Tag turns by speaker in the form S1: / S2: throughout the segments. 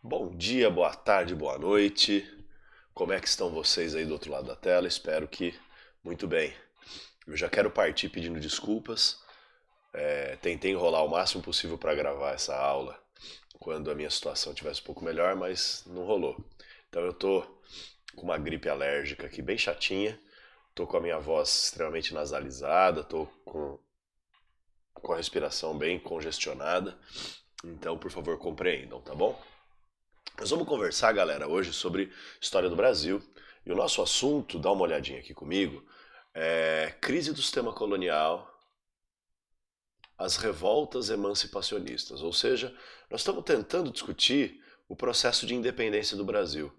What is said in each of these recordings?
S1: Bom dia, boa tarde, boa noite. Como é que estão vocês aí do outro lado da tela? Espero que muito bem. Eu já quero partir pedindo desculpas. Tentei enrolar o máximo possível para gravar essa aula quando a minha situação tivesse um pouco melhor, mas não rolou. Então eu tô com uma gripe alérgica aqui bem chatinha. Tô com a minha voz extremamente nasalizada, tô com a respiração bem congestionada. Então, por favor, compreendam, tá bom? Nós vamos conversar, galera, hoje sobre história do Brasil. E o nosso assunto, dá uma olhadinha aqui comigo, é crise do sistema colonial, as revoltas emancipacionistas. Ou seja, nós estamos tentando discutir o processo de independência do Brasil.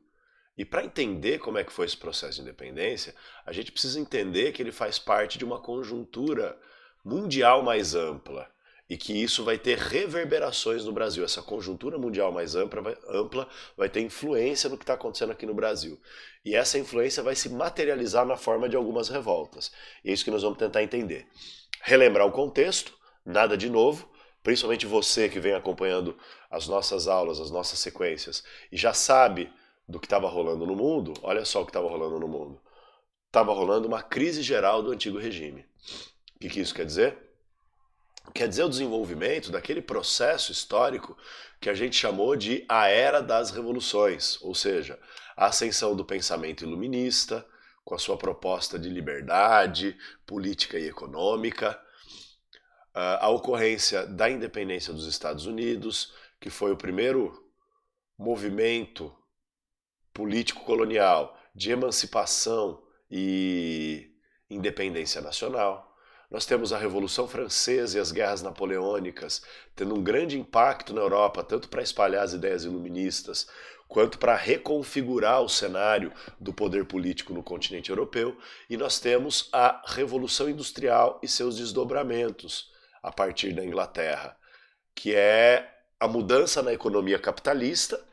S1: E para entender como é que foi esse processo de independência, a gente precisa entender que ele faz parte de uma conjuntura mundial mais ampla e que isso vai ter reverberações no Brasil. Essa conjuntura mundial mais ampla vai ter influência no que está acontecendo aqui no Brasil. E essa influência vai se materializar na forma de algumas revoltas. E é isso que nós vamos tentar entender. Relembrar o contexto, nada de novo, principalmente você que vem acompanhando as nossas aulas, as nossas sequências, e já sabe do que estava rolando no mundo. Olha só o que estava rolando no mundo. Estava rolando uma crise geral do antigo regime. O que isso quer dizer? Quer dizer o desenvolvimento daquele processo histórico que a gente chamou de a Era das Revoluções, ou seja, a ascensão do pensamento iluminista, com a sua proposta de liberdade política e econômica, a ocorrência da independência dos Estados Unidos, que foi o primeiro movimento político colonial de emancipação e independência nacional. Nós temos a Revolução Francesa e as guerras napoleônicas tendo um grande impacto na Europa, tanto para espalhar as ideias iluministas, quanto para reconfigurar o cenário do poder político no continente europeu. E nós temos a Revolução Industrial e seus desdobramentos a partir da Inglaterra, que é a mudança na economia capitalista,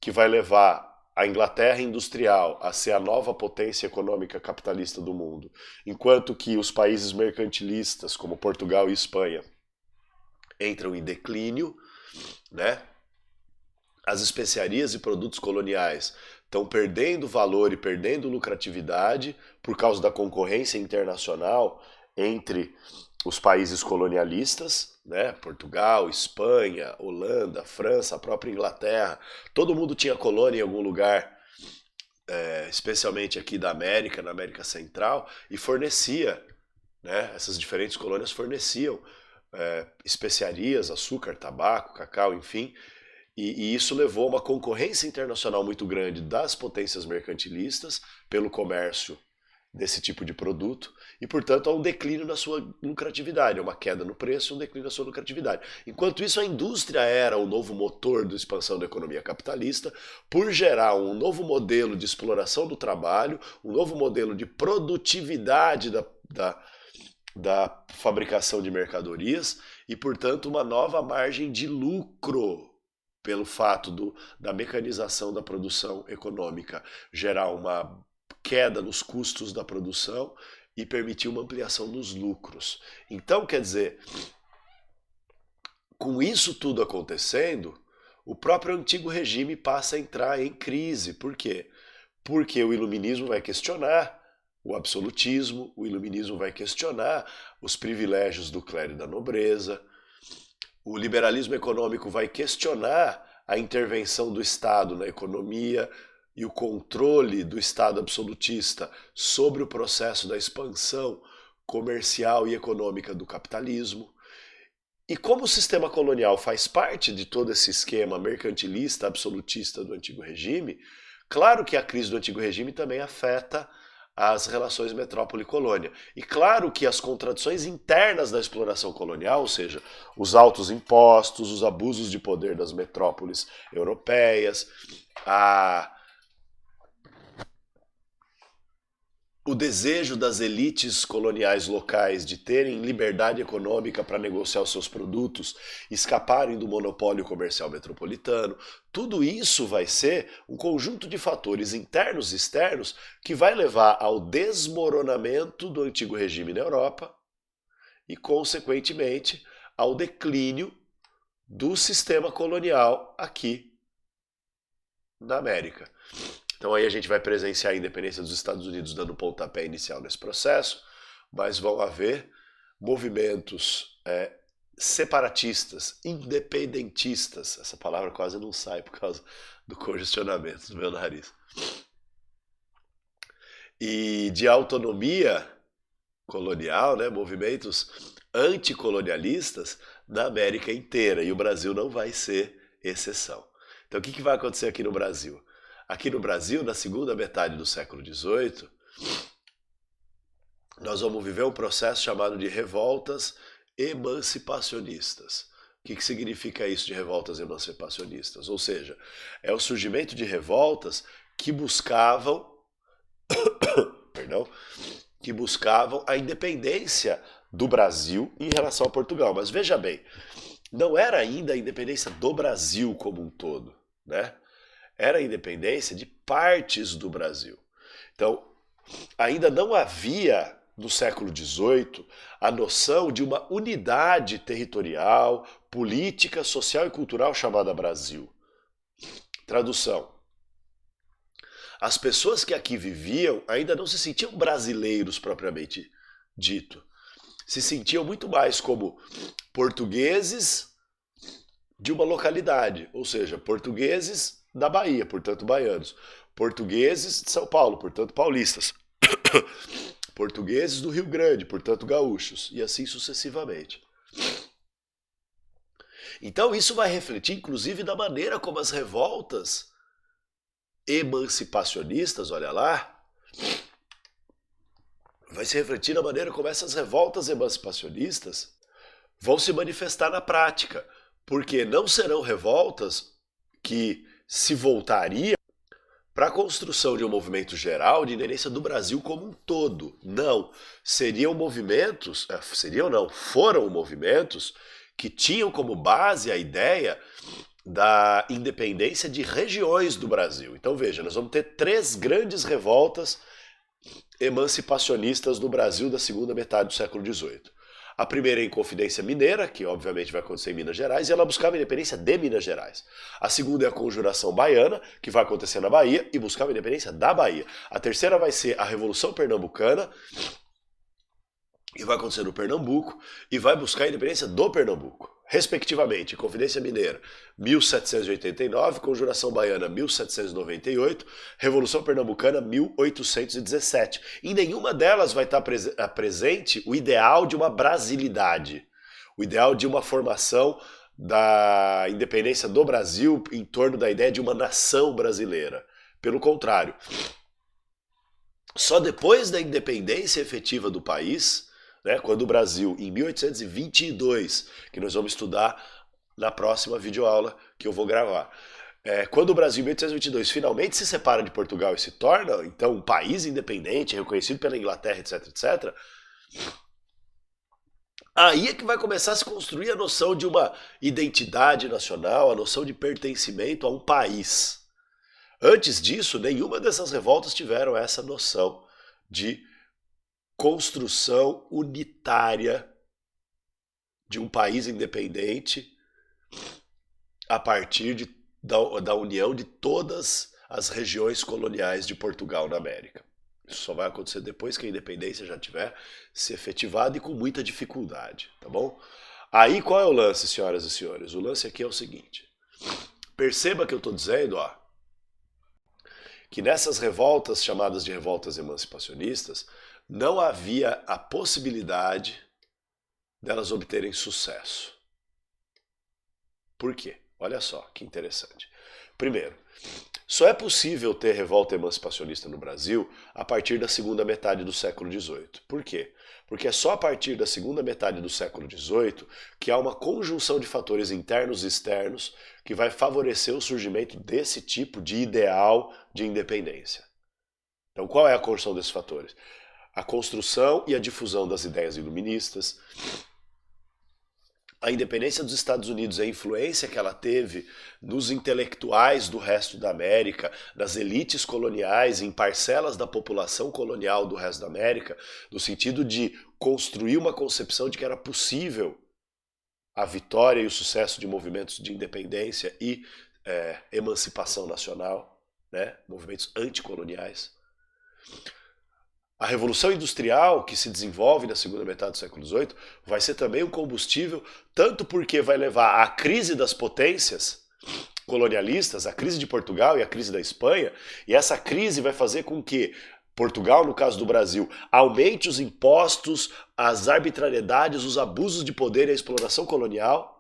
S1: que vai levar a Inglaterra industrial a ser a nova potência econômica capitalista do mundo, enquanto que os países mercantilistas, como Portugal e Espanha, entram em declínio, né? As especiarias e produtos coloniais estão perdendo valor e perdendo lucratividade por causa da concorrência internacional entre os países colonialistas, né? Portugal, Espanha, Holanda, França, a própria Inglaterra. Todo mundo tinha colônia em algum lugar, especialmente aqui da América, na América Central, e fornecia, né? Essas diferentes colônias forneciam especiarias, açúcar, tabaco, cacau, enfim, e isso levou a uma concorrência internacional muito grande das potências mercantilistas pelo comércio desse tipo de produto e, portanto, a um declínio na sua lucratividade, uma queda no preço e um declínio na sua lucratividade. Enquanto isso, a indústria era o novo motor da expansão da economia capitalista por gerar um novo modelo de exploração do trabalho, um novo modelo de produtividade da fabricação de mercadorias e, portanto, uma nova margem de lucro pelo fato da mecanização da produção econômica gerar uma queda nos custos da produção e permitir uma ampliação dos lucros. Então, quer dizer, com isso tudo acontecendo, o próprio antigo regime passa a entrar em crise. Por quê? Porque o iluminismo vai questionar o absolutismo, o iluminismo vai questionar os privilégios do clero e da nobreza, o liberalismo econômico vai questionar a intervenção do Estado na economia e o controle do Estado absolutista sobre o processo da expansão comercial e econômica do capitalismo. E como o sistema colonial faz parte de todo esse esquema mercantilista, absolutista do antigo regime, claro que a crise do antigo regime também afeta as relações metrópole-colônia. E claro que as contradições internas da exploração colonial, ou seja, os altos impostos, os abusos de poder das metrópoles europeias, o desejo das elites coloniais locais de terem liberdade econômica para negociar os seus produtos, escaparem do monopólio comercial metropolitano, tudo isso vai ser um conjunto de fatores internos e externos que vai levar ao desmoronamento do antigo regime na Europa e, consequentemente, ao declínio do sistema colonial aqui na América. Então aí a gente vai presenciar a independência dos Estados Unidos dando pontapé inicial nesse processo, mas vão haver movimentos separatistas, independentistas, essa palavra quase não sai por causa do congestionamento do meu nariz, e de autonomia colonial, né, movimentos anticolonialistas na América inteira, e o Brasil não vai ser exceção. Então o que vai acontecer aqui no Brasil? Aqui no Brasil, na segunda metade do século XVIII, nós vamos viver um processo chamado de revoltas emancipacionistas. O que significa isso de revoltas emancipacionistas? Ou seja, é o surgimento de revoltas que buscavam, que buscavam a independência do Brasil em relação a Portugal. Mas veja bem, não era ainda a independência do Brasil como um todo, né? Era a independência de partes do Brasil. Então, ainda não havia, no século XVIII, a noção de uma unidade territorial, política, social e cultural chamada Brasil. Tradução. As pessoas que aqui viviam ainda não se sentiam brasileiros propriamente dito. Se sentiam muito mais como portugueses de uma localidade, ou seja, portugueses da Bahia, portanto baianos, portugueses de São Paulo, portanto paulistas, portugueses do Rio Grande, portanto gaúchos, e assim sucessivamente. Então isso vai refletir inclusive na maneira como as revoltas emancipacionistas, olha lá, vai se refletir na maneira como essas revoltas emancipacionistas vão se manifestar na prática, porque não serão revoltas que se voltariam para a construção de um movimento geral de independência do Brasil como um todo. Não, seriam movimentos, foram movimentos que tinham como base a ideia da independência de regiões do Brasil. Então veja, nós vamos ter 3 grandes revoltas emancipacionistas no Brasil da segunda metade do século XVIII. A primeira é a Inconfidência Mineira, que obviamente vai acontecer em Minas Gerais, e ela buscava a independência de Minas Gerais. A segunda é a Conjuração Baiana, que vai acontecer na Bahia, e buscava a independência da Bahia. A terceira vai ser a Revolução Pernambucana, e vai acontecer no Pernambuco, e vai buscar a independência do Pernambuco. Respectivamente, Inconfidência Mineira, 1789, Conjuração Baiana, 1798, Revolução Pernambucana, 1817. Em nenhuma delas vai estar presente o ideal de uma brasilidade, o ideal de uma formação da independência do Brasil em torno da ideia de uma nação brasileira. Pelo contrário, só depois da independência efetiva do país, né, quando o Brasil, em 1822, que nós vamos estudar na próxima videoaula que eu vou gravar, quando o Brasil, em 1822, finalmente se separa de Portugal e se torna, então, um país independente, reconhecido pela Inglaterra, etc., etc., aí é que vai começar a se construir a noção de uma identidade nacional, a noção de pertencimento a um país. Antes disso, nenhuma dessas revoltas tiveram essa noção de construção unitária de um país independente a partir da união de todas as regiões coloniais de Portugal na América. Isso só vai acontecer depois que a independência já tiver se efetivado e com muita dificuldade, tá bom? Aí qual é o lance, senhoras e senhores? O lance aqui é o seguinte. Perceba que eu estou dizendo, que nessas revoltas chamadas de revoltas emancipacionistas, não havia a possibilidade delas obterem sucesso. Por quê? Olha só que interessante. Primeiro, só é possível ter revolta emancipacionista no Brasil a partir da segunda metade do século XVIII. Por quê? Porque é só a partir da segunda metade do século XVIII que há uma conjunção de fatores internos e externos que vai favorecer o surgimento desse tipo de ideal de independência. Então, qual é a construção desses fatores? A construção e a difusão das ideias iluministas, a independência dos Estados Unidos, a influência que ela teve nos intelectuais do resto da América, nas elites coloniais, em parcelas da população colonial do resto da América, no sentido de construir uma concepção de que era possível a vitória e o sucesso de movimentos de independência e emancipação nacional, né? Movimentos anticoloniais. A Revolução Industrial, que se desenvolve na segunda metade do século XVIII, vai ser também um combustível, tanto porque vai levar à crise das potências colonialistas, a crise de Portugal e a crise da Espanha, e essa crise vai fazer com que Portugal, no caso do Brasil, aumente os impostos, as arbitrariedades, os abusos de poder e a exploração colonial.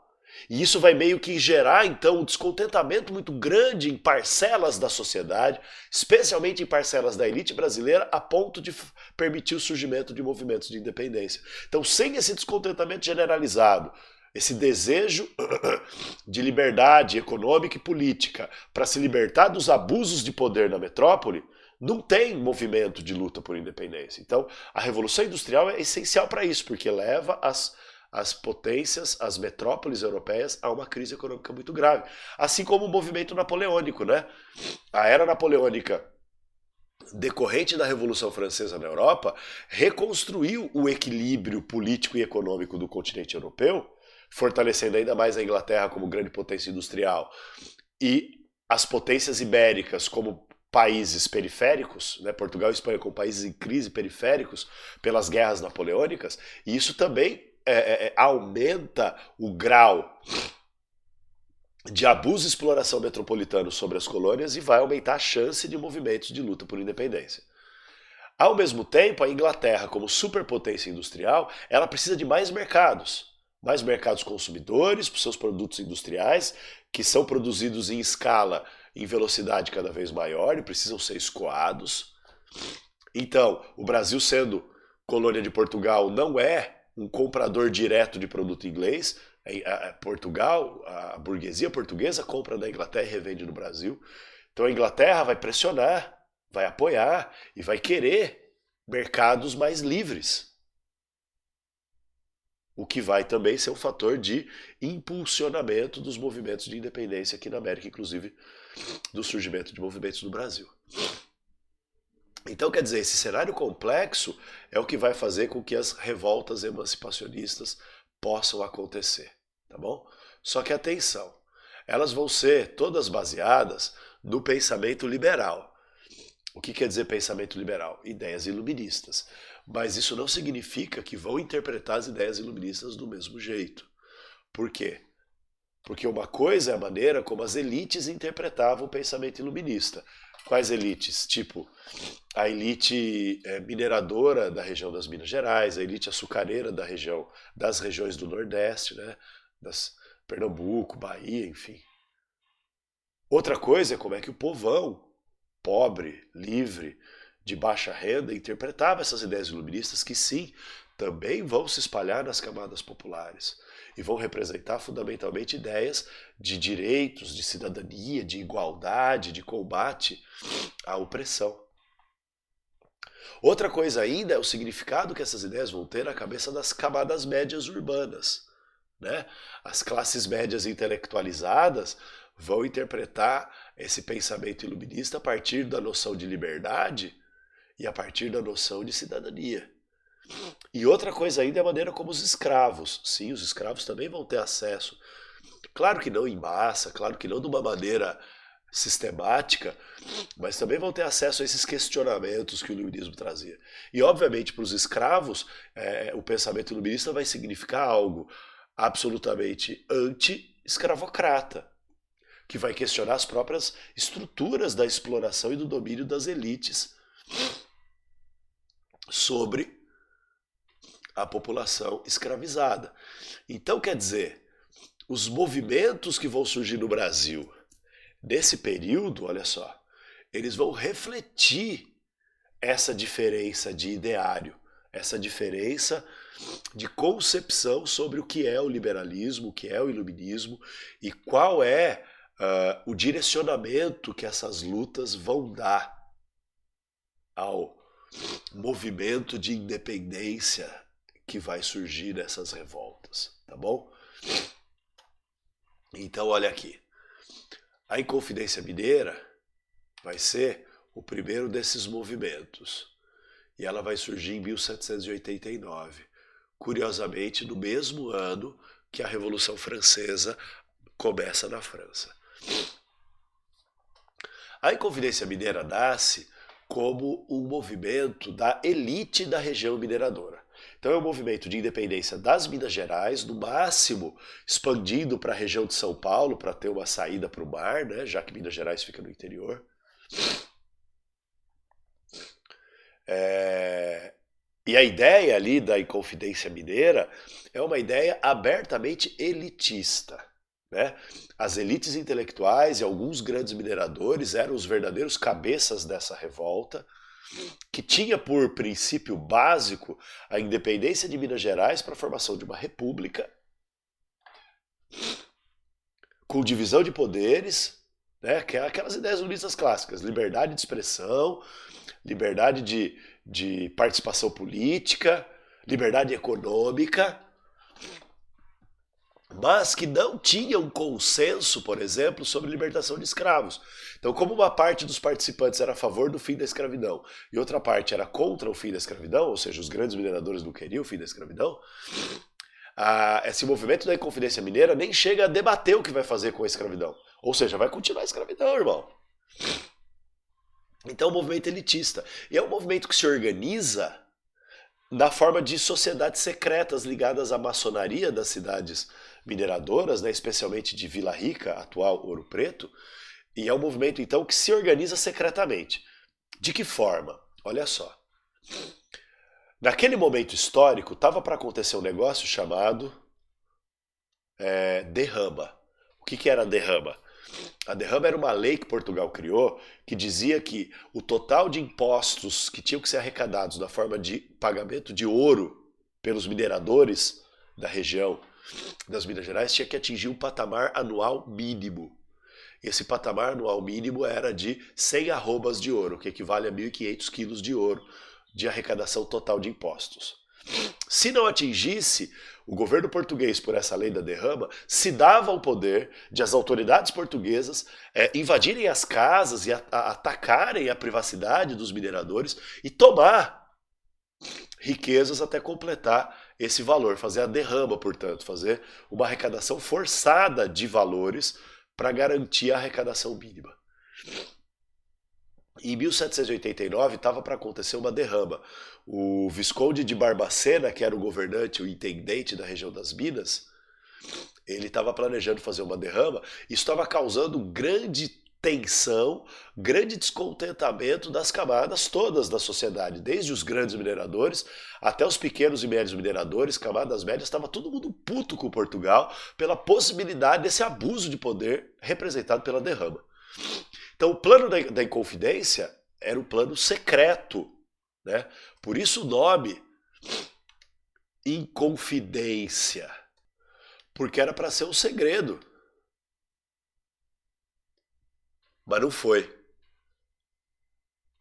S1: E isso vai meio que gerar, então, um descontentamento muito grande em parcelas da sociedade, especialmente em parcelas da elite brasileira, a ponto de permitir o surgimento de movimentos de independência. Então, sem esse descontentamento generalizado, esse desejo de liberdade econômica e política para se libertar dos abusos de poder na metrópole, não tem movimento de luta por independência. Então, a Revolução Industrial é essencial para isso, porque leva as potências, as metrópoles europeias a uma crise econômica muito grave. Assim como o movimento napoleônico, né? A era napoleônica, decorrente da Revolução Francesa na Europa, reconstruiu o equilíbrio político e econômico do continente europeu, fortalecendo ainda mais a Inglaterra como grande potência industrial e as potências ibéricas como países periféricos, né, Portugal e Espanha como países em crise periféricos pelas guerras napoleônicas, e isso também aumenta o grau de abuso e exploração metropolitano sobre as colônias e vai aumentar a chance de movimentos de luta por independência. Ao mesmo tempo, a Inglaterra, como superpotência industrial, ela precisa de mais mercados consumidores para os seus produtos industriais, que são produzidos em escala, em velocidade cada vez maior e precisam ser escoados. Então, o Brasil, sendo colônia de Portugal, não é um comprador direto de produto inglês. Portugal, a burguesia portuguesa compra da Inglaterra e revende no Brasil. Então a Inglaterra vai pressionar, vai apoiar e vai querer mercados mais livres. O que vai também ser um fator de impulsionamento dos movimentos de independência aqui na América, inclusive do surgimento de movimentos no Brasil. Então, quer dizer, esse cenário complexo é o que vai fazer com que as revoltas emancipacionistas possam acontecer, tá bom? Só que atenção, elas vão ser todas baseadas no pensamento liberal. O que quer dizer pensamento liberal? Ideias iluministas. Mas isso não significa que vão interpretar as ideias iluministas do mesmo jeito. Por quê? Porque uma coisa é a maneira como as elites interpretavam o pensamento iluminista. Quais elites? Tipo, a elite mineradora da região das Minas Gerais, a elite açucareira das regiões do Nordeste, né? Pernambuco, Bahia, enfim. Outra coisa é como é que o povão, pobre, livre, de baixa renda, interpretava essas ideias iluministas que sim, também vão se espalhar nas camadas populares e vão representar fundamentalmente ideias de direitos, de cidadania, de igualdade, de combate à opressão. Outra coisa ainda é o significado que essas ideias vão ter na cabeça das camadas médias urbanas, né? As classes médias intelectualizadas vão interpretar esse pensamento iluminista a partir da noção de liberdade e a partir da noção de cidadania. E outra coisa ainda é a maneira como os escravos, sim, os escravos também vão ter acesso, claro que não em massa, claro que não de uma maneira sistemática, mas também vão ter acesso a esses questionamentos que o iluminismo trazia. E obviamente para os escravos, o pensamento iluminista vai significar algo absolutamente anti-escravocrata, que vai questionar as próprias estruturas da exploração e do domínio das elites sobre a população escravizada. Então, quer dizer, os movimentos que vão surgir no Brasil nesse período, olha só, eles vão refletir essa diferença de ideário, essa diferença de concepção sobre o que é o liberalismo, o que é o iluminismo e qual é o direcionamento que essas lutas vão dar ao movimento de independência que vai surgir nessas revoltas, tá bom? Então, olha aqui. A Inconfidência Mineira vai ser o primeiro desses movimentos. E ela vai surgir em 1789. Curiosamente, no mesmo ano que a Revolução Francesa começa na França. A Inconfidência Mineira nasce como um movimento da elite da região mineradora. Então é um movimento de independência das Minas Gerais, no máximo expandindo para a região de São Paulo, para ter uma saída para o mar, né, já que Minas Gerais fica no interior. E a ideia ali da Inconfidência Mineira é uma ideia abertamente elitista. Né? As elites intelectuais e alguns grandes mineradores eram os verdadeiros cabeças dessa revolta, que tinha por princípio básico a independência de Minas Gerais para a formação de uma república, com divisão de poderes, né? Que é aquelas ideias unistas clássicas, liberdade de expressão, liberdade de participação política, liberdade econômica, mas que não tinha um consenso, por exemplo, sobre libertação de escravos. Então, como uma parte dos participantes era a favor do fim da escravidão e outra parte era contra o fim da escravidão, ou seja, os grandes mineradores não queriam o fim da escravidão, esse movimento da Inconfidência Mineira nem chega a debater o que vai fazer com a escravidão. Ou seja, vai continuar a escravidão, irmão. Então é um movimento elitista. E é um movimento que se organiza na forma de sociedades secretas ligadas à maçonaria das cidades mineradoras, né, especialmente de Vila Rica, atual Ouro Preto. E é um movimento, então, que se organiza secretamente. De que forma? Olha só. Naquele momento histórico, estava para acontecer um negócio chamado derrama. O que era a derrama? A derrama era uma lei que Portugal criou que dizia que o total de impostos que tinham que ser arrecadados na forma de pagamento de ouro pelos mineradores da região das Minas Gerais tinha que atingir um patamar anual mínimo. Esse patamar anual mínimo era de 100 arrobas de ouro, que equivale a 1.500 quilos de ouro de arrecadação total de impostos. Se não atingisse, o governo português, por essa lei da derrama, se dava o poder de as autoridades portuguesas invadirem as casas e atacarem a privacidade dos mineradores e tomar riquezas até completar esse valor, fazer a derrama, portanto, fazer uma arrecadação forçada de valores para garantir a arrecadação mínima. Em 1789 estava para acontecer uma derrama. O Visconde de Barbacena, que era o governante, o intendente da região das Minas, ele estava planejando fazer uma derrama. Isso estava causando grande tensão, grande descontentamento das camadas todas da sociedade, desde os grandes mineradores até os pequenos e médios mineradores, camadas médias, estava todo mundo puto com Portugal pela possibilidade desse abuso de poder representado pela derrama. Então o plano da Inconfidência era um plano secreto, né? Por isso o nome Inconfidência, porque era para ser um segredo. Mas não foi.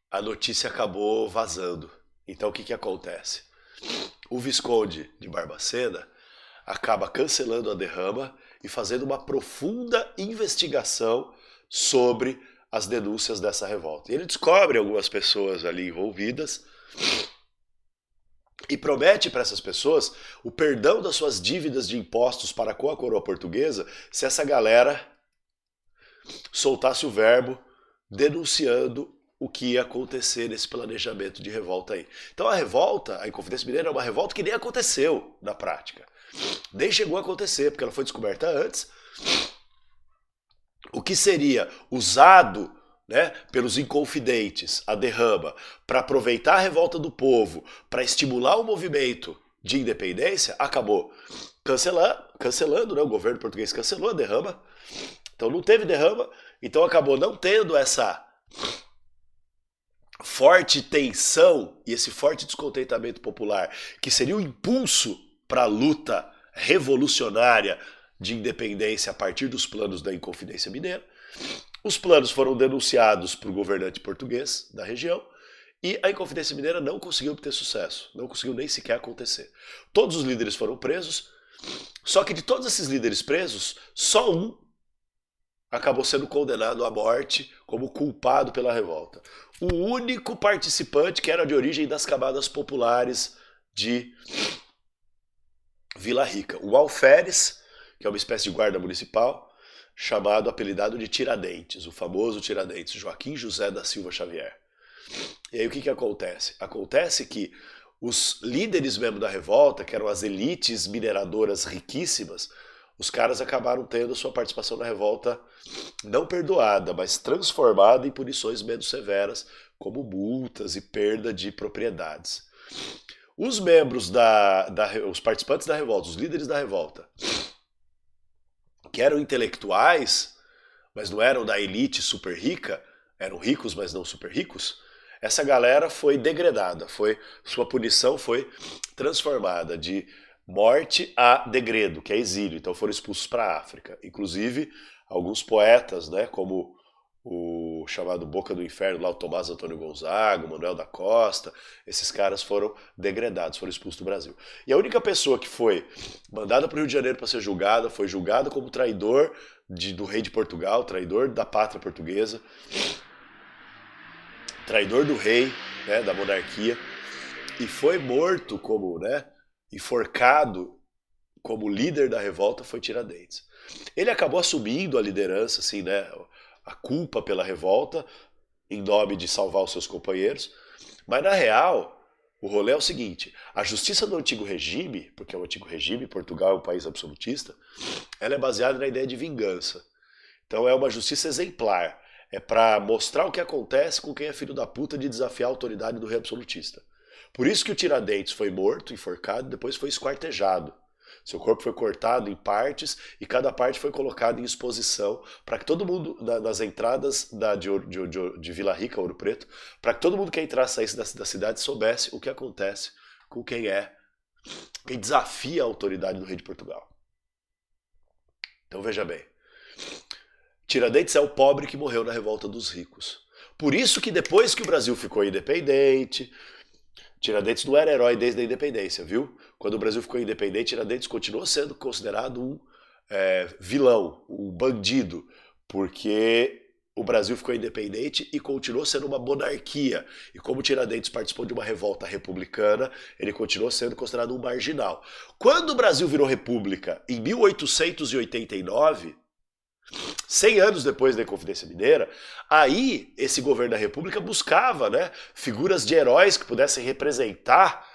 S1: A notícia acabou vazando. Então o que acontece? O Visconde de Barbacena acaba cancelando a derrama e fazendo uma profunda investigação sobre as denúncias dessa revolta. E ele descobre algumas pessoas ali envolvidas e promete para essas pessoas o perdão das suas dívidas de impostos para com a coroa portuguesa se essa galera soltasse o verbo denunciando o que ia acontecer nesse planejamento de revolta aí. Então a revolta, a Inconfidência Mineira é uma revolta que nem aconteceu na prática. Nem chegou a acontecer, porque ela foi descoberta antes. O que seria usado, né, pelos inconfidentes, a derrama, para aproveitar a revolta do povo, para estimular o movimento de independência, acabou cancelando, né, o governo português cancelou a derrama. Então não teve derrama, então acabou não tendo essa forte tensão e esse forte descontentamento popular, que seria o impulso para a luta revolucionária de independência a partir dos planos da Inconfidência Mineira. Os planos foram denunciados para o governante português da região e a Inconfidência Mineira não conseguiu obter sucesso, não conseguiu nem sequer acontecer. Todos os líderes foram presos, só que de todos esses líderes presos, só um acabou sendo condenado à morte como culpado pela revolta. O único participante que era de origem das camadas populares de Vila Rica. O alferes, que é uma espécie de guarda municipal, chamado, apelidado de Tiradentes, o famoso Tiradentes, Joaquim José da Silva Xavier. E aí o que acontece? Acontece que os líderes mesmo da revolta, que eram as elites mineradoras riquíssimas, os caras acabaram tendo sua participação na revolta não perdoada, mas transformada em punições menos severas, como multas e perda de propriedades. Os membros os participantes da revolta, os líderes da revolta, que eram intelectuais, mas não eram da elite super rica, eram ricos, mas não super ricos, essa galera foi degradada, sua punição foi transformada de morte a degredo, que é exílio. Então foram expulsos para a África. Inclusive, alguns poetas, né, como o chamado Boca do Inferno, lá o Tomás Antônio Gonzaga, o Manuel da Costa, esses caras foram degradados, foram expulsos do Brasil. E a única pessoa que foi mandada para o Rio de Janeiro para ser julgada, foi julgada como traidor do rei de Portugal, traidor da pátria portuguesa, traidor do rei, né, da monarquia, e foi morto como, né, enforcado como líder da revolta, foi Tiradentes. Ele acabou assumindo a liderança, assim, né, a culpa pela revolta, em nome de salvar os seus companheiros, mas na real, o rolê é o seguinte: a justiça do antigo regime, porque é o antigo regime, Portugal é um país absolutista, ela é baseada na ideia de vingança. Então é uma justiça exemplar. É para mostrar o que acontece com quem é filho da puta de desafiar a autoridade do rei absolutista. Por isso que o Tiradentes foi morto, enforcado, depois foi esquartejado. Seu corpo foi cortado em partes e cada parte foi colocada em exposição para que todo mundo, nas entradas de Vila Rica, Ouro Preto, para que todo mundo que entrasse e saísse da cidade soubesse o que acontece com quem desafia a autoridade do rei de Portugal. Então veja bem, Tiradentes é o pobre que morreu na revolta dos ricos. Por isso que depois que o Brasil ficou independente, Tiradentes não era herói desde a independência, viu? Quando o Brasil ficou independente, Tiradentes continuou sendo considerado um vilão, um bandido, porque o Brasil ficou independente e continuou sendo uma monarquia. E como Tiradentes participou de uma revolta republicana, ele continuou sendo considerado um marginal. Quando o Brasil virou república, em 1889... 100 anos depois da Inconfidência Mineira, aí esse governo da República buscava, né, figuras de heróis que pudessem representar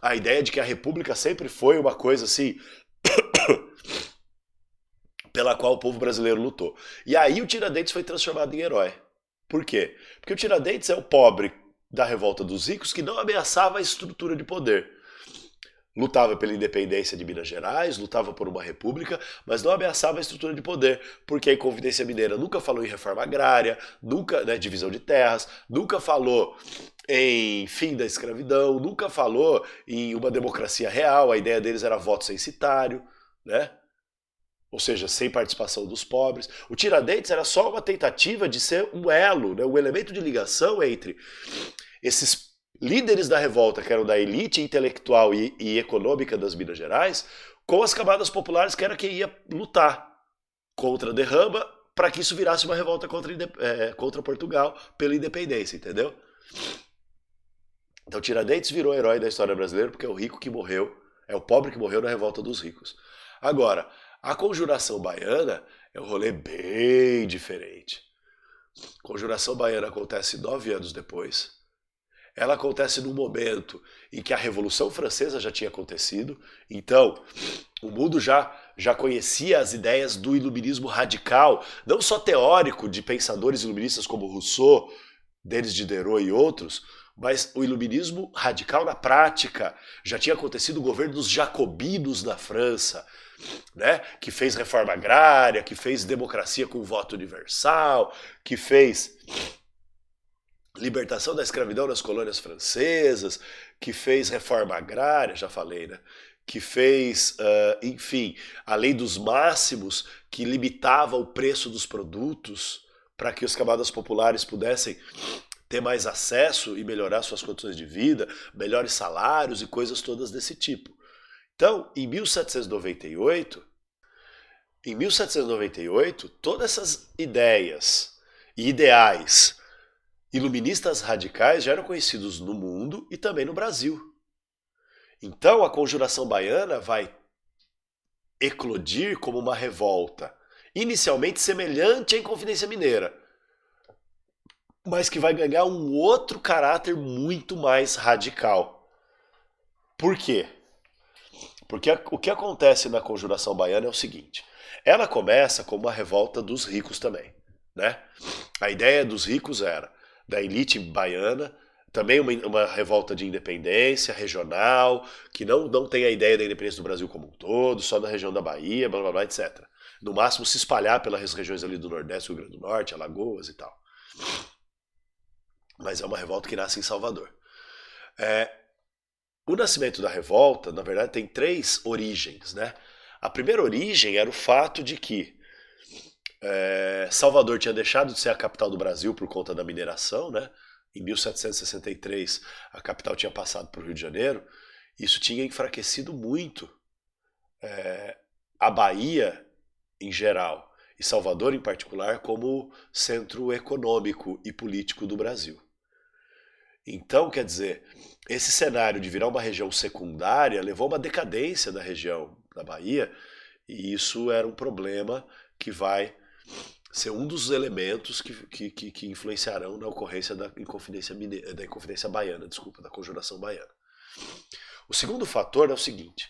S1: a ideia de que a República sempre foi uma coisa assim pela qual o povo brasileiro lutou. E aí o Tiradentes foi transformado em herói. Por quê? Porque o Tiradentes é o pobre da revolta dos ricos que não ameaçava a estrutura de poder. Lutava pela independência de Minas Gerais, lutava por uma república, mas não ameaçava a estrutura de poder, porque a Inconfidência Mineira nunca falou em reforma agrária, nunca, né, divisão de terras, nunca falou em fim da escravidão, nunca falou em uma democracia real. A ideia deles era voto censitário, né? Ou seja, sem participação dos pobres. O Tiradentes era só uma tentativa de ser um elo, né, um elemento de ligação entre esses líderes da revolta, que eram da elite intelectual e econômica das Minas Gerais, com as camadas populares, que era quem ia lutar contra a derrama para que isso virasse uma revolta contra Portugal pela independência, entendeu? Então Tiradentes virou herói da história brasileira porque é o rico que morreu, é o pobre que morreu na revolta dos ricos. Agora, a Conjuração Baiana é um rolê bem diferente. A Conjuração Baiana acontece 9 anos depois. Ela acontece num momento em que a Revolução Francesa já tinha acontecido, então o mundo já conhecia as ideias do iluminismo radical, não só teórico de pensadores iluministas como Rousseau, Denis Diderot e outros, mas o iluminismo radical na prática. Já tinha acontecido o governo dos jacobinos na França, né, que fez reforma agrária, que fez democracia com voto universal, que fez libertação da escravidão nas colônias francesas, que fez reforma agrária, já falei, né? Que fez, enfim, a lei dos máximos, que limitava o preço dos produtos para que as camadas populares pudessem ter mais acesso e melhorar suas condições de vida, melhores salários e coisas todas desse tipo. Então, em 1798, todas essas ideias e ideais iluministas radicais já eram conhecidos no mundo e também no Brasil. Então a Conjuração Baiana vai eclodir como uma revolta inicialmente semelhante à Inconfidência Mineira, mas que vai ganhar um outro caráter muito mais radical. Por quê? Porque o que acontece na Conjuração Baiana é o seguinte: ela começa como uma revolta dos ricos também, né? A ideia dos ricos era da elite baiana, também uma revolta de independência regional, que não tem a ideia da independência do Brasil como um todo, só da região da Bahia, blá blá blá, etc. No máximo se espalhar pelas regiões ali do Nordeste, Rio Grande do Norte, Alagoas e tal. Mas é uma revolta que nasce em Salvador. O nascimento da revolta, na verdade, tem três origens, né? A primeira origem era o fato de que Salvador tinha deixado de ser a capital do Brasil por conta da mineração, né? Em 1763, a capital tinha passado para o Rio de Janeiro. Isso tinha enfraquecido muito a Bahia em geral, e Salvador em particular, como centro econômico e político do Brasil. Então, quer dizer, esse cenário de virar uma região secundária levou a uma decadência da região da Bahia, e isso era um problema que vai ser um dos elementos que influenciarão na ocorrência da Inconfidência Baiana, da Conjuração Baiana. O segundo fator é o seguinte: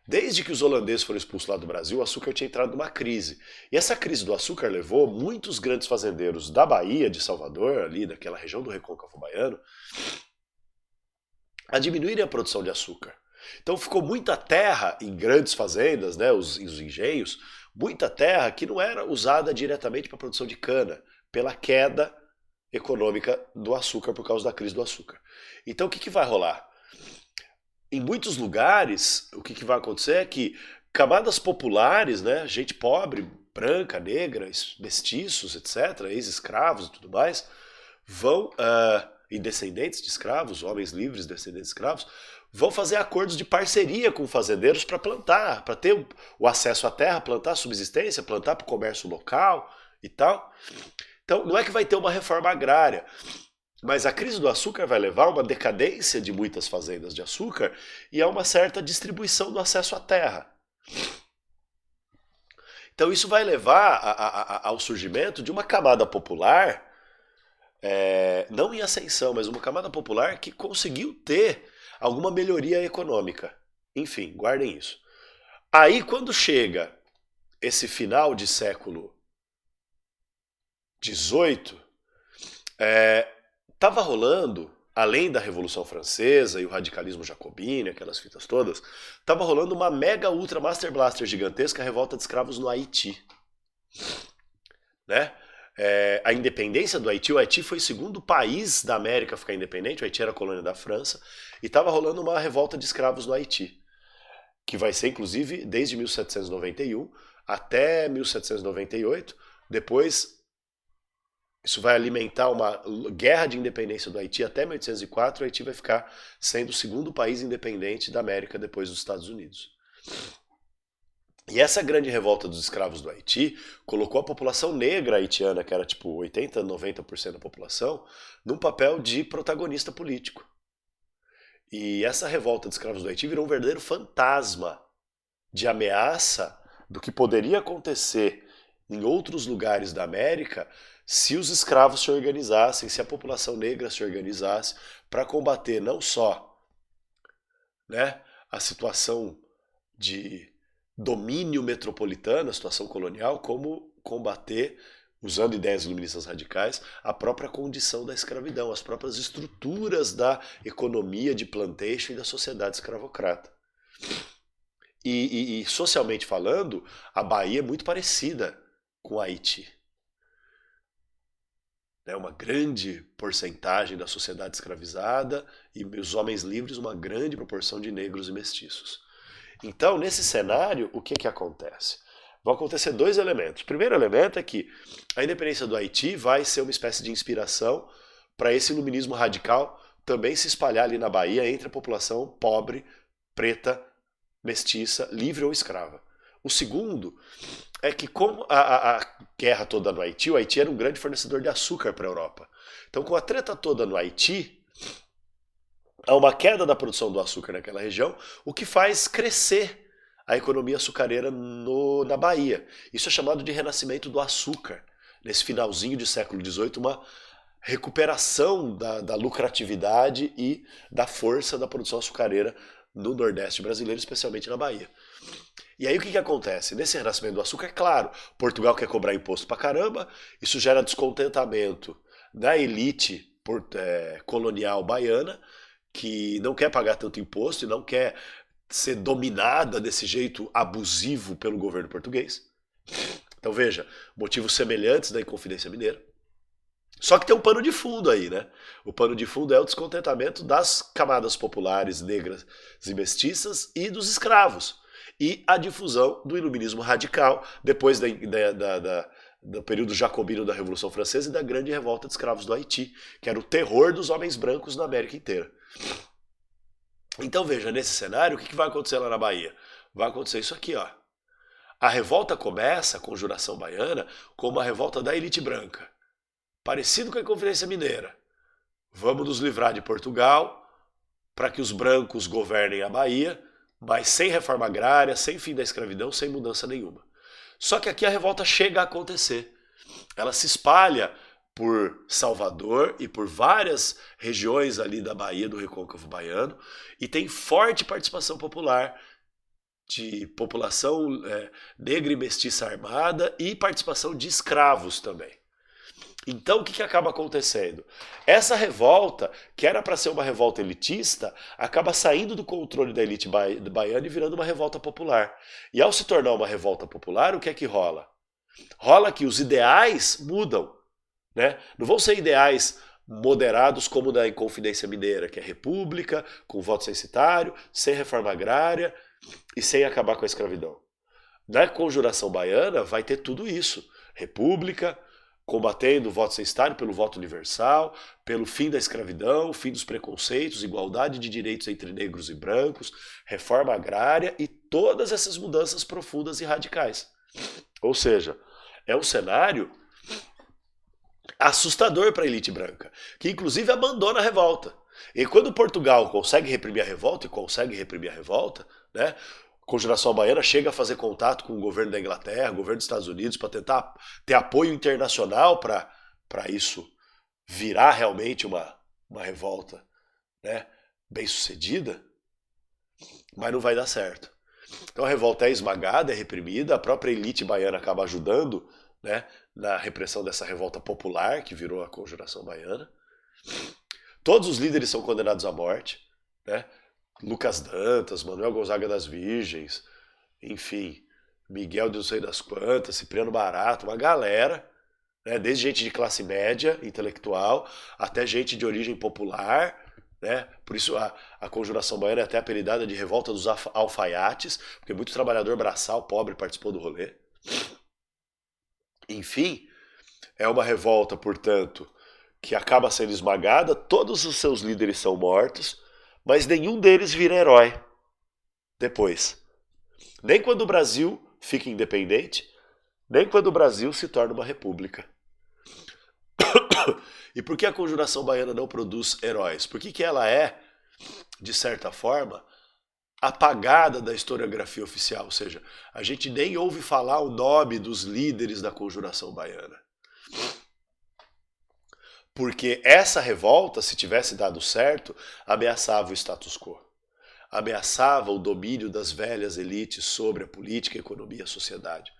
S1: desde que os holandeses foram expulsos lá do Brasil, o açúcar tinha entrado numa crise. E essa crise do açúcar levou muitos grandes fazendeiros da Bahia, de Salvador, ali daquela região do Recôncavo Baiano, a diminuírem a produção de açúcar. Então ficou muita terra em grandes fazendas, né, os engenhos, muita terra que não era usada diretamente para a produção de cana, pela queda econômica do açúcar por causa da crise do açúcar. Então o que vai rolar? Em muitos lugares, o que vai acontecer é que camadas populares, né, gente pobre, branca, negra, mestiços, etc., ex-escravos e tudo mais, vão, e descendentes de escravos, homens livres, descendentes de escravos, vão fazer acordos de parceria com fazendeiros para plantar, para ter o acesso à terra, plantar a subsistência, plantar para o comércio local e tal. Então, não é que vai ter uma reforma agrária, mas a crise do açúcar vai levar a uma decadência de muitas fazendas de açúcar e a uma certa distribuição do acesso à terra. Então isso vai levar ao surgimento de uma camada popular, não em ascensão, mas uma camada popular que conseguiu ter alguma melhoria econômica. Enfim, guardem isso. Aí quando chega esse final de século XVIII, estava rolando, além da Revolução Francesa e o radicalismo jacobino, aquelas fitas todas, estava rolando uma mega ultra master blaster gigantesca revolta de escravos no Haiti. Né? A independência do Haiti, o Haiti foi o segundo país da América a ficar independente, o Haiti era colônia da França, e estava rolando uma revolta de escravos no Haiti, que vai ser inclusive desde 1791 até 1798, depois isso vai alimentar uma guerra de independência do Haiti até 1804, o Haiti vai ficar sendo o segundo país independente da América depois dos Estados Unidos. E essa grande revolta dos escravos do Haiti colocou a população negra haitiana, que era tipo 80, 90% da população, num papel de protagonista político. E essa revolta de escravos do Haiti virou um verdadeiro fantasma de ameaça do que poderia acontecer em outros lugares da América se os escravos se organizassem, se a população negra se organizasse para combater não só, né, a situação de domínio metropolitano, a situação colonial, como combater, usando ideias iluministas radicais, a própria condição da escravidão, as próprias estruturas da economia de plantation e da sociedade escravocrata. E socialmente falando, a Bahia é muito parecida com Haiti. Uma grande porcentagem da sociedade escravizada e os homens livres, uma grande proporção de negros e mestiços. Então, nesse cenário, o que acontece? Vão acontecer dois elementos. O primeiro elemento é que a independência do Haiti vai ser uma espécie de inspiração para esse iluminismo radical também se espalhar ali na Bahia entre a população pobre, preta, mestiça, livre ou escrava. O segundo é que, como a guerra toda no Haiti, o Haiti era um grande fornecedor de açúcar para a Europa. Então, com a treta toda no Haiti, há uma queda da produção do açúcar naquela região, o que faz crescer a economia açucareira na Bahia. Isso é chamado de renascimento do açúcar. Nesse finalzinho de século XVIII, uma recuperação da lucratividade e da força da produção açucareira no Nordeste brasileiro, especialmente na Bahia. E aí o que acontece? Nesse renascimento do açúcar, é claro, Portugal quer cobrar imposto pra caramba, isso gera descontentamento da elite colonial baiana, que não quer pagar tanto imposto e não quer ser dominada desse jeito abusivo pelo governo português. Então veja, motivos semelhantes da Inconfidência Mineira. Só que tem um pano de fundo aí, né? O pano de fundo é o descontentamento das camadas populares negras e mestiças e dos escravos. E a difusão do iluminismo radical depois do período jacobino da Revolução Francesa e da grande revolta de escravos do Haiti, que era o terror dos homens brancos na América inteira. Então veja, nesse cenário, o que vai acontecer lá na Bahia? Vai acontecer isso aqui, ó. A revolta começa, a Conjuração Baiana, como uma revolta da elite branca. Parecido com a Inconfidência Mineira. Vamos nos livrar de Portugal para que os brancos governem a Bahia, mas sem reforma agrária, sem fim da escravidão, sem mudança nenhuma. Só que aqui a revolta chega a acontecer. Ela se espalha por Salvador e por várias regiões ali da Bahia, do Recôncavo Baiano, e tem forte participação popular de população negra e mestiça armada e participação de escravos também. Então o que acaba acontecendo? Essa revolta, que era para ser uma revolta elitista, acaba saindo do controle da elite baiana e virando uma revolta popular. E ao se tornar uma revolta popular, o que é que rola? Rola que os ideais mudam. Né? Não vão ser ideais moderados como da Inconfidência Mineira, que é república, com voto censitário, sem reforma agrária e sem acabar com a escravidão. Na Conjuração Baiana vai ter tudo isso. República, combatendo o voto censitário pelo voto universal, pelo fim da escravidão, fim dos preconceitos, igualdade de direitos entre negros e brancos, reforma agrária e todas essas mudanças profundas e radicais. Ou seja, é um cenário assustador para a elite branca, que inclusive abandona a revolta. E quando Portugal consegue reprimir a revolta, né, a Conjuração Baiana chega a fazer contato com o governo da Inglaterra, o governo dos Estados Unidos, para tentar ter apoio internacional para isso virar realmente uma revolta, né, bem sucedida, mas não vai dar certo. Então a revolta é esmagada, é reprimida, a própria elite baiana acaba ajudando, né, na repressão dessa revolta popular que virou a Conjuração Baiana. Todos os líderes são condenados à morte, né? Lucas Dantas, Manuel Gonzaga das Virgens, enfim, Miguel de não sei das quantas, Cipriano Barato, uma galera, né? Desde gente de classe média, intelectual, até gente de origem popular, né? Por isso a Conjuração Baiana é até apelidada de Revolta dos Alfaiates, porque muito trabalhador braçal pobre participou do rolê. Enfim, é uma revolta, portanto, que acaba sendo esmagada, todos os seus líderes são mortos, mas nenhum deles vira herói depois. Nem quando o Brasil fica independente, nem quando o Brasil se torna uma república. E por que a Conjuração Baiana não produz heróis? Por que ela é, de certa forma, apagada da historiografia oficial? Ou seja, a gente nem ouve falar o nome dos líderes da Conjuração Baiana. Porque essa revolta, se tivesse dado certo, ameaçava o status quo. Ameaçava o domínio das velhas elites sobre a política, a economia e a sociedade.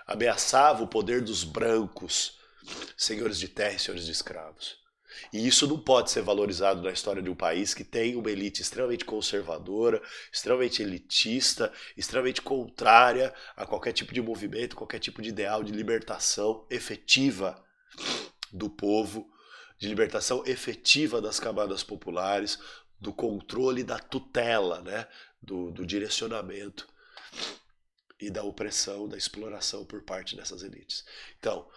S1: Ameaçava o poder dos brancos, senhores de terra e senhores de escravos. E isso não pode ser valorizado na história de um país que tem uma elite extremamente conservadora, extremamente elitista, extremamente contrária a qualquer tipo de movimento, qualquer tipo de ideal de libertação efetiva do povo, de libertação efetiva das camadas populares, do controle da tutela, né? do direcionamento e da opressão, da exploração por parte dessas elites. Então,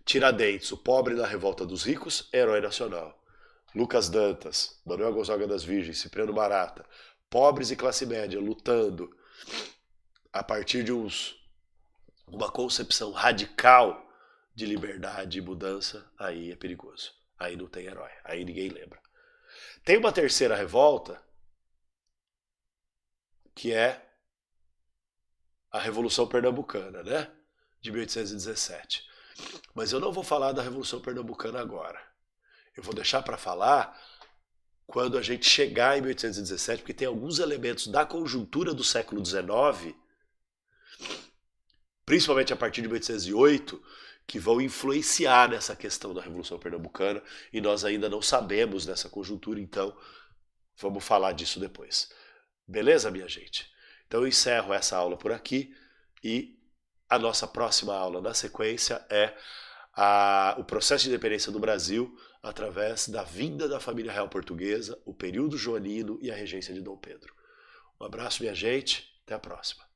S1: Tiradentes, o pobre na revolta dos ricos, herói nacional. Lucas Dantas, Manuel Gonzaga das Virgens, Cipriano Barata, pobres e classe média lutando a partir de uma concepção radical de liberdade e mudança, aí é perigoso. Aí não tem herói, aí ninguém lembra. Tem uma terceira revolta, que é a Revolução Pernambucana, né? De 1817. Mas eu não vou falar da Revolução Pernambucana agora. Eu vou deixar para falar quando a gente chegar em 1817, porque tem alguns elementos da conjuntura do século XIX, principalmente a partir de 1808, que vão influenciar nessa questão da Revolução Pernambucana, e nós ainda não sabemos dessa conjuntura, então vamos falar disso depois. Beleza, minha gente? Então eu encerro essa aula por aqui e a nossa próxima aula na sequência é o processo de independência do Brasil através da vinda da família real portuguesa, o período joanino e a regência de Dom Pedro. Um abraço, minha gente. Até a próxima.